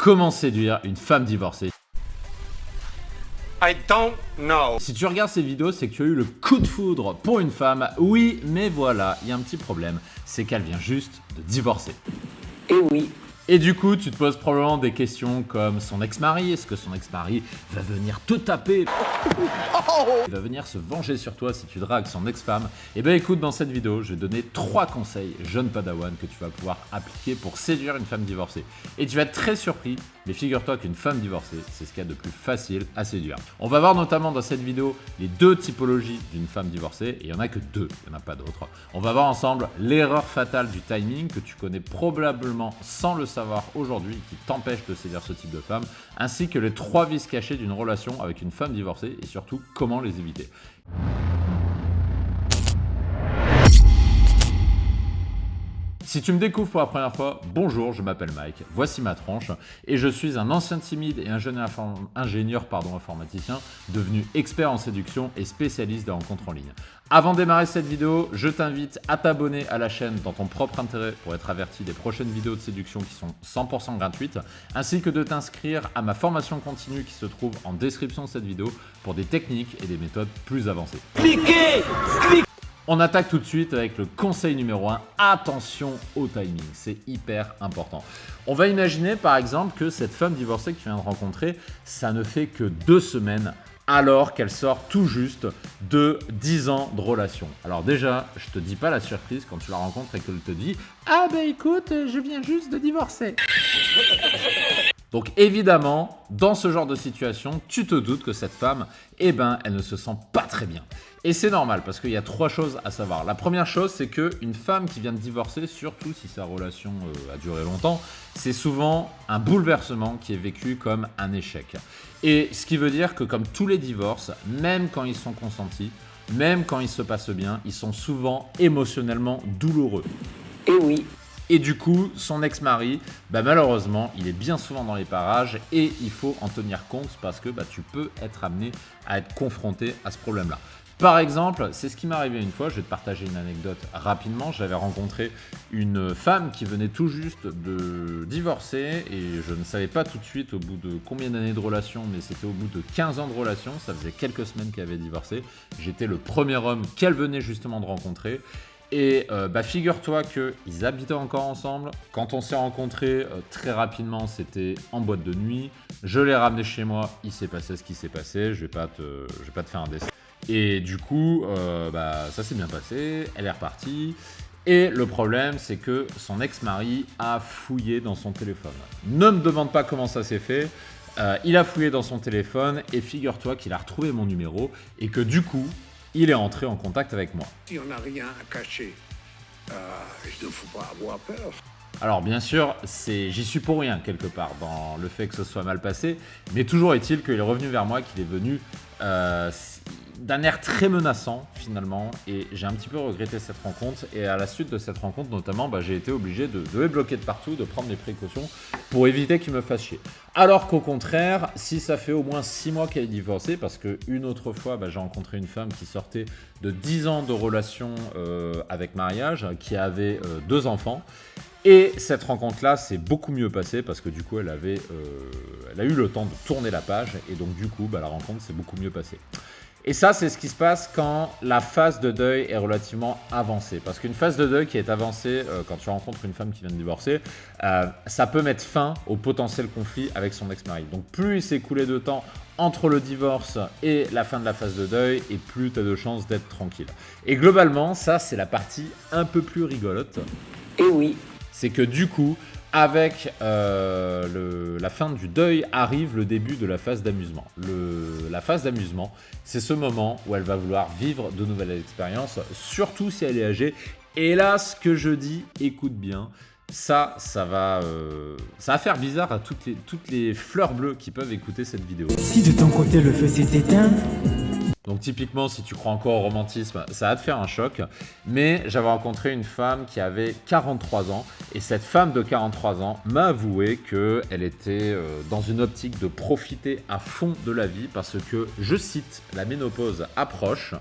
Comment séduire une femme divorcée? I don't know. Si tu regardes ces vidéos, c'est que tu as eu le coup de foudre pour une femme. Oui, mais voilà, il y a un petit problème, c'est qu'elle vient juste de divorcer. Et oui. Et du coup, tu te poses probablement des questions comme son ex-mari. Est-ce que son ex-mari va venir te taper? Il va venir se venger sur toi si tu dragues son ex-femme? Eh bien écoute, dans cette vidéo, je vais donner 3 conseils jeune padawan que tu vas pouvoir appliquer pour séduire une femme divorcée. Et tu vas être très surpris, mais figure-toi qu'une femme divorcée, c'est ce qu'il y a de plus facile à séduire. On va voir notamment dans cette vidéo les 2 typologies d'une femme divorcée, et il n'y en a que 2, il n'y en a pas d'autres. On va voir ensemble l'erreur fatale du timing que tu connais probablement sans le savoir aujourd'hui, qui t'empêche de séduire ce type de femme, ainsi que les 3 vices cachés d'une relation avec une femme divorcée, et surtout comment les éviter. Si tu me découvres pour la première fois, bonjour, je m'appelle Mike, voici ma tranche, et je suis un ancien timide et ingénieur informaticien devenu expert en séduction et spécialiste des rencontres en ligne. Avant de démarrer cette vidéo, je t'invite à t'abonner à la chaîne dans ton propre intérêt pour être averti des prochaines vidéos de séduction qui sont 100% gratuites, ainsi que de t'inscrire à ma formation continue qui se trouve en description de cette vidéo pour des techniques et des méthodes plus avancées. Cliquez! On attaque tout de suite avec le conseil numéro 1, attention au timing, c'est hyper important. On va imaginer par exemple que cette femme divorcée que tu viens de rencontrer, ça ne fait que 2 semaines alors qu'elle sort tout juste de 10 ans de relation. Alors déjà, je te dis pas la surprise quand tu la rencontres et qu'elle te dit « Ah ben écoute, je viens juste de divorcer ». Donc évidemment, dans ce genre de situation, tu te doutes que cette femme, eh ben, elle ne se sent pas très bien. Et c'est normal parce qu'il y a 3 choses à savoir. La première chose, c'est qu'une femme qui vient de divorcer, surtout si sa relation a duré longtemps, c'est souvent un bouleversement qui est vécu comme un échec. Et ce qui veut dire que comme tous les divorces, même quand ils sont consentis, même quand ils se passent bien, ils sont souvent émotionnellement douloureux. Et oui. Et du coup, son ex-mari, malheureusement, il est bien souvent dans les parages et il faut en tenir compte parce que tu peux être amené à être confronté à ce problème-là. Par exemple, c'est ce qui m'est arrivé une fois, je vais te partager une anecdote rapidement. J'avais rencontré une femme qui venait tout juste de divorcer et je ne savais pas tout de suite au bout de combien d'années de relation, mais c'était au bout de 15 ans de relation, ça faisait quelques semaines qu'elle avait divorcé. J'étais le premier homme qu'elle venait justement de rencontrer. Et figure-toi qu'ils habitaient encore ensemble. Quand on s'est rencontrés, très rapidement, c'était en boîte de nuit. Je l'ai ramené chez moi, il s'est passé ce qui s'est passé, je vais pas te faire un dessin. Et du coup, ça s'est bien passé, elle est repartie. Et le problème, c'est que son ex-mari a fouillé dans son téléphone. Ne me demande pas comment ça s'est fait. Il a fouillé dans son téléphone et figure-toi qu'il a retrouvé mon numéro et que du coup, il est entré en contact avec moi. Si on n'a rien à cacher, il ne faut pas avoir peur. Alors bien sûr, j'y suis pour rien quelque part dans le fait que ce soit mal passé, mais toujours est-il qu'il est revenu vers moi, qu'il est venu d'un air très menaçant finalement, et j'ai un petit peu regretté cette rencontre, et à la suite de cette rencontre notamment, j'ai été obligé de le bloquer de partout, de prendre mes précautions pour éviter qu'il me fasse chier. Alors qu'au contraire, si ça fait au moins 6 mois qu'elle est divorcée, parce qu'une autre fois, j'ai rencontré une femme qui sortait de 10 ans de relation avec mariage, qui avait 2 enfants, et cette rencontre-là s'est beaucoup mieux passée parce que du coup, elle a eu le temps de tourner la page et donc du coup, la rencontre s'est beaucoup mieux passée. Et ça, c'est ce qui se passe quand la phase de deuil est relativement avancée. Parce qu'une phase de deuil qui est avancée quand tu rencontres une femme qui vient de divorcer, ça peut mettre fin au potentiel conflit avec son ex-mari. Donc plus il s'est écoulé de temps entre le divorce et la fin de la phase de deuil, et plus tu as de chances d'être tranquille. Et globalement, ça, c'est la partie un peu plus rigolote. Et oui. C'est que du coup, avec la fin du deuil arrive le début de la phase d'amusement. La phase d'amusement, c'est ce moment où elle va vouloir vivre de nouvelles expériences, surtout si elle est âgée. Et là, ce que je dis, écoute bien, ça va faire bizarre à toutes les fleurs bleues qui peuvent écouter cette vidéo. Si de ton côté le feu s'est éteint... Donc typiquement, si tu crois encore au romantisme, ça va te faire un choc. Mais j'avais rencontré une femme qui avait 43 ans. Et cette femme de 43 ans m'a avoué qu'elle était dans une optique de profiter à fond de la vie. Parce que, je cite, la ménopause approche.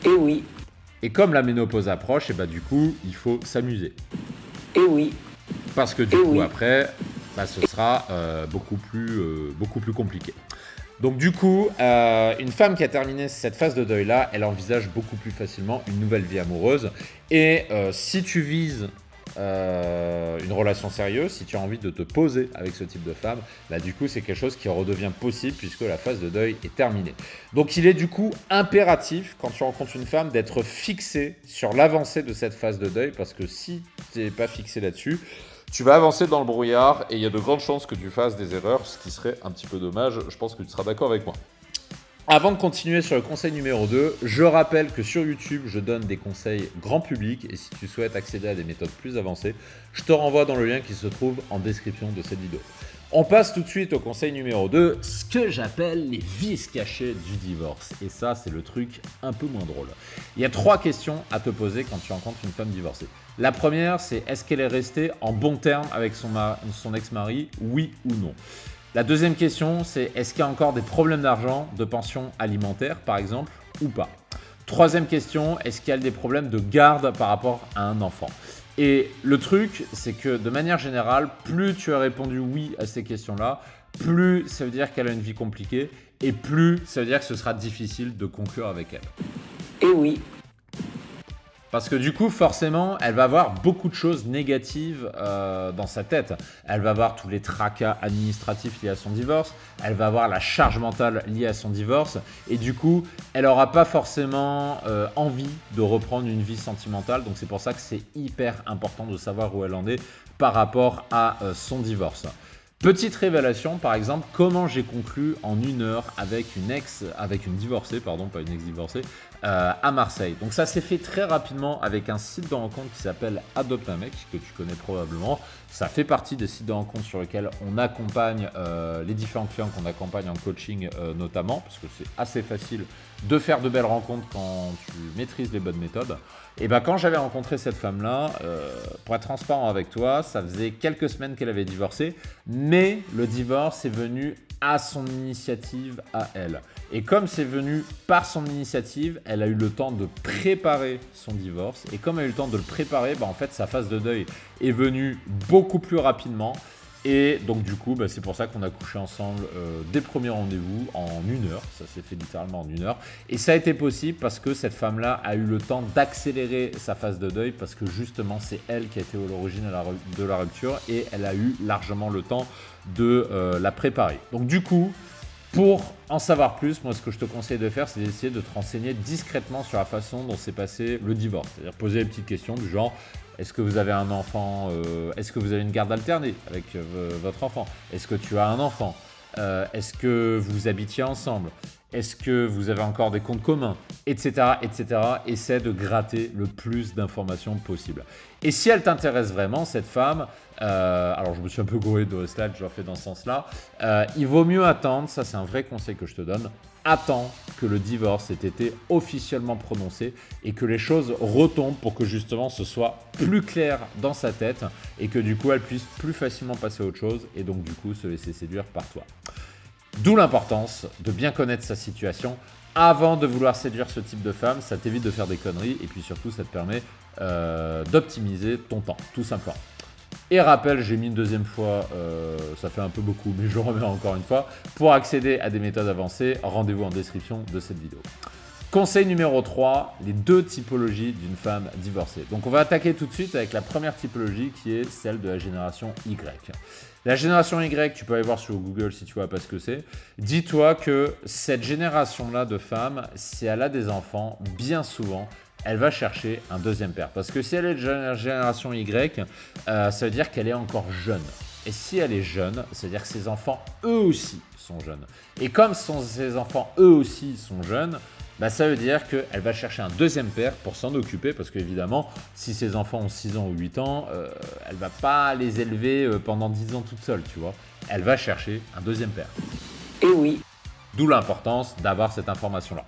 Et oui. Et comme la ménopause approche, et du coup, il faut s'amuser. Et oui. Parce que du coup, après, bah, ce sera beaucoup plus compliqué. Donc du coup, une femme qui a terminé cette phase de deuil-là, elle envisage beaucoup plus facilement une nouvelle vie amoureuse. Et si tu vises une relation sérieuse, si tu as envie de te poser avec ce type de femme, bah du coup c'est quelque chose qui redevient possible puisque la phase de deuil est terminée. Donc il est du coup impératif quand tu rencontres une femme d'être fixé sur l'avancée de cette phase de deuil, parce que si tu n'es pas fixé là-dessus, tu vas avancer dans le brouillard et il y a de grandes chances que tu fasses des erreurs, ce qui serait un petit peu dommage. Je pense que tu seras d'accord avec moi. Avant de continuer sur le conseil numéro 2, je rappelle que sur YouTube, je donne des conseils grand public et si tu souhaites accéder à des méthodes plus avancées, je te renvoie dans le lien qui se trouve en description de cette vidéo. On passe tout de suite au conseil numéro 2, ce que j'appelle les vices cachés du divorce. Et ça, c'est le truc un peu moins drôle. Il y a 3 questions à te poser quand tu rencontres une femme divorcée. La première, c'est est-ce qu'elle est restée en bon terme avec son ex-mari, oui ou non? La deuxième question, c'est est-ce qu'il y a encore des problèmes d'argent, de pension alimentaire par exemple, ou pas? Troisième question, est-ce qu'il y a des problèmes de garde par rapport à un enfant? Et le truc, c'est que de manière générale, plus tu as répondu oui à ces questions-là, plus ça veut dire qu'elle a une vie compliquée et plus ça veut dire que ce sera difficile de conclure avec elle. Et oui. Parce que du coup, forcément, elle va avoir beaucoup de choses négatives dans sa tête. Elle va avoir tous les tracas administratifs liés à son divorce. Elle va avoir la charge mentale liée à son divorce. Et du coup, elle n'aura pas forcément envie de reprendre une vie sentimentale. Donc c'est pour ça que c'est hyper important de savoir où elle en est par rapport à son divorce. Petite révélation, par exemple, comment j'ai conclu en 1 heure avec une divorcée, pardon, pas une ex-divorcée, à Marseille. Donc ça s'est fait très rapidement avec un site de rencontre qui s'appelle Adopte un mec, que tu connais probablement. Ça fait partie des sites de rencontre sur lesquels on accompagne les différents clients qu'on accompagne en coaching notamment, parce que c'est assez facile de faire de belles rencontres quand tu maîtrises les bonnes méthodes. Et bien quand j'avais rencontré cette femme-là, pour être transparent avec toi, ça faisait quelques semaines qu'elle avait divorcé, mais le divorce est venu à son initiative à elle. Et comme c'est venu par son initiative, elle a eu le temps de préparer son divorce. Et comme elle a eu le temps de le préparer, en fait, sa phase de deuil est venue beaucoup plus rapidement. Et donc du coup, c'est pour ça qu'on a couché ensemble dès le premier rendez-vous en 1 heure. Ça s'est fait littéralement en 1 heure. Et ça a été possible parce que cette femme-là a eu le temps d'accélérer sa phase de deuil parce que justement, c'est elle qui a été à l'origine de la rupture et elle a eu largement le temps de la préparer. Donc du coup, pour en savoir plus, moi ce que je te conseille de faire, c'est d'essayer de te renseigner discrètement sur la façon dont s'est passé le divorce. C'est-à-dire poser des petites questions du genre est-ce que vous avez un enfant, est-ce que vous avez une garde alternée avec votre enfant? Est-ce que tu as un enfant? Est-ce que vous habitiez ensemble? Est-ce que vous avez encore des comptes communs? Etc. etc. Essaie de gratter le plus d'informations possible. Et si elle t'intéresse vraiment, cette femme, alors je me suis un peu gouré de slide, je l'ai fait dans ce sens-là, il vaut mieux attendre, ça c'est un vrai conseil que je te donne, attends que le divorce ait été officiellement prononcé et que les choses retombent pour que justement ce soit plus clair dans sa tête et que du coup elle puisse plus facilement passer à autre chose et donc du coup se laisser séduire par toi. D'où l'importance de bien connaître sa situation avant de vouloir séduire ce type de femme. Ça t'évite de faire des conneries et puis surtout ça te permet d'optimiser ton temps, tout simplement. Et rappel, j'ai mis une deuxième fois, ça fait un peu beaucoup, mais je remets encore une fois. Pour accéder à des méthodes avancées, rendez-vous en description de cette vidéo. Conseil numéro 3, les 2 typologies d'une femme divorcée. Donc on va attaquer tout de suite avec la première typologie qui est celle de la génération Y. La génération Y, tu peux aller voir sur Google si tu vois pas ce que c'est. Dis-toi que cette génération-là de femmes, si elle a des enfants, bien souvent, elle va chercher un deuxième père. Parce que si elle est de génération Y, ça veut dire qu'elle est encore jeune. Et si elle est jeune, ça veut dire que ses enfants, eux aussi, sont jeunes. Et comme ses enfants, eux aussi, sont jeunes, ça veut dire qu'elle va chercher un deuxième père pour s'en occuper. Parce qu'évidemment, si ses enfants ont 6 ans ou 8 ans, elle ne va pas les élever pendant 10 ans toute seule, tu vois. Elle va chercher un deuxième père. Et oui. D'où l'importance d'avoir cette information-là.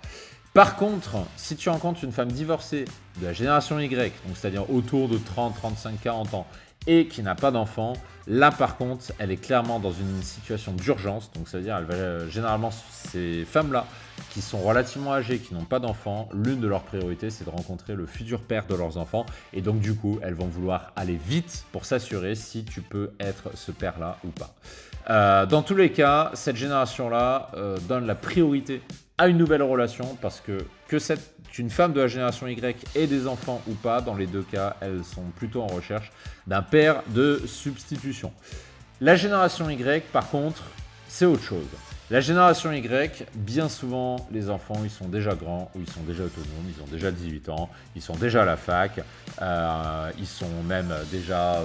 Par contre, si tu rencontres une femme divorcée de la génération Y, donc c'est-à-dire autour de 30, 35, 40 ans, et qui n'a pas d'enfant, là par contre, elle est clairement dans une situation d'urgence. Donc ça veut dire, généralement, ces femmes-là qui sont relativement âgées, qui n'ont pas d'enfants, l'une de leurs priorités, c'est de rencontrer le futur père de leurs enfants. Et donc, du coup, elles vont vouloir aller vite pour s'assurer si tu peux être ce père-là ou pas. Dans tous les cas, cette génération-là donne la priorité à une nouvelle relation parce qu'une femme de la génération Y ait des enfants ou pas, dans les deux cas, elles sont plutôt en recherche d'un père de substitution. La génération Y, par contre, c'est autre chose. La génération Y, bien souvent, les enfants, ils sont déjà grands ou ils sont déjà autonomes, ils ont déjà 18 ans, ils sont déjà à la fac, ils sont même déjà,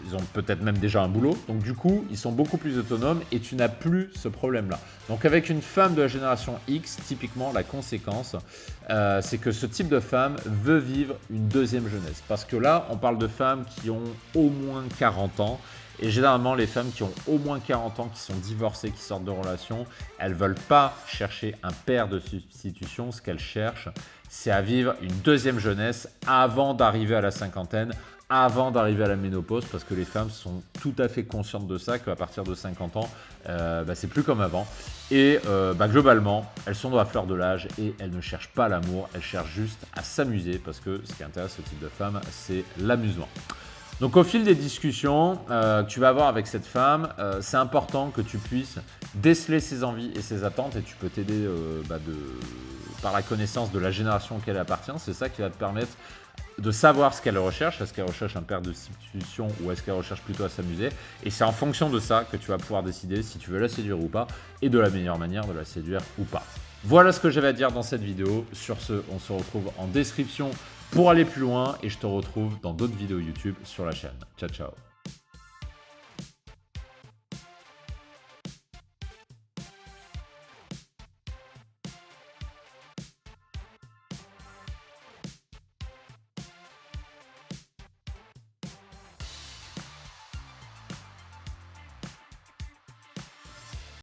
ils ont peut-être même déjà un boulot. Donc du coup, ils sont beaucoup plus autonomes et tu n'as plus ce problème-là. Donc avec une femme de la génération X, typiquement, la conséquence, c'est que ce type de femme veut vivre une deuxième jeunesse. Parce que là, on parle de femmes qui ont au moins 40 ans. Et généralement, les femmes qui ont au moins 40 ans, qui sont divorcées, qui sortent de relations, elles ne veulent pas chercher un père de substitution. Ce qu'elles cherchent, c'est à vivre une deuxième jeunesse avant d'arriver à la cinquantaine, avant d'arriver à la ménopause, parce que les femmes sont tout à fait conscientes de ça, qu'à partir de 50 ans, c'est plus comme avant. Et globalement, elles sont dans la fleur de l'âge et elles ne cherchent pas l'amour, elles cherchent juste à s'amuser, parce que ce qui intéresse ce type de femme, c'est l'amusement. Donc au fil des discussions que tu vas avoir avec cette femme, c'est important que tu puisses déceler ses envies et ses attentes et tu peux t'aider par la connaissance de la génération auquel elle appartient. C'est ça qui va te permettre de savoir ce qu'elle recherche. Est-ce qu'elle recherche un père de substitution ou est-ce qu'elle recherche plutôt à s'amuser? Et c'est en fonction de ça que tu vas pouvoir décider si tu veux la séduire ou pas et de la meilleure manière de la séduire ou pas. Voilà ce que j'avais à dire dans cette vidéo. Sur ce, on se retrouve en description pour aller plus loin et je te retrouve dans d'autres vidéos YouTube sur la chaîne. Ciao, ciao.